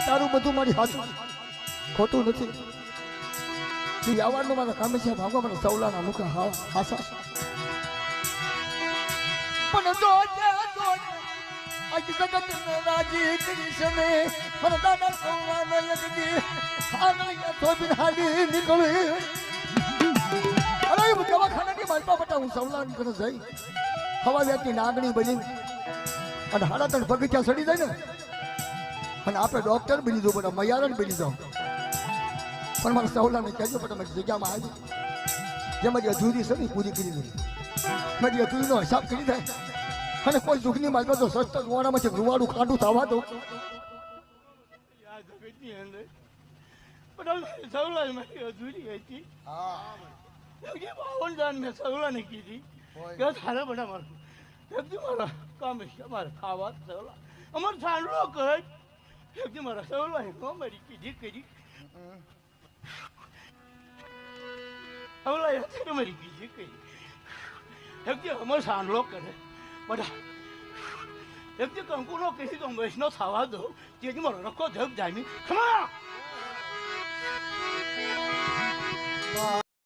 તારું બધું મારી હાથું ખોટું નથી. તું આવવાનું મારા કામે છે ભાગવા મને સૌલાના મુખે આશા પણ આજ જગત રાજી કૃષ્ણે મને દાદા સૌલાના યજ્ઞ આનંદ ધોબી હાડી નીકળી. અરે હું દવાખાનાની માલપા બટા હું સૌલાની કરે જઈ હવા વ્યાતી નાગણી બની અને હાડા તણ પગથિયા સડી જાય ને અને આપણે ડોક્ટર બની દઉં બધા મયારણ બની જાઉં. પણ મારા સૌલાને કહેજો પણ મારી જગ્યામાં આવી જે મારી અધૂરી છે ને પૂરી કરી દઉં. મારી અધૂરીનો હિસાબ કરી જાય અને કોઈ દુઃખની માલમાં તો સસ્તા રૂવાડામાંથી રૂવાડું કાઢું થવા દઉં. સૌલા મારી અધૂરી હતી. બાવનદાન મેં સૌલાને કીધી કે તારે બધા મારું મારા કામ છે મારે ખાવા સૌલા અમારે સાંડલો કહે મારા સૌલા મારી કીધી કરી સૌલા મારી કીધી કરી અમારે સાંડલો કરે બધા કંકુનો કહી તો વૈષ્ણવ થવા દો તેથી મારો રખો ધબ જામી ખમા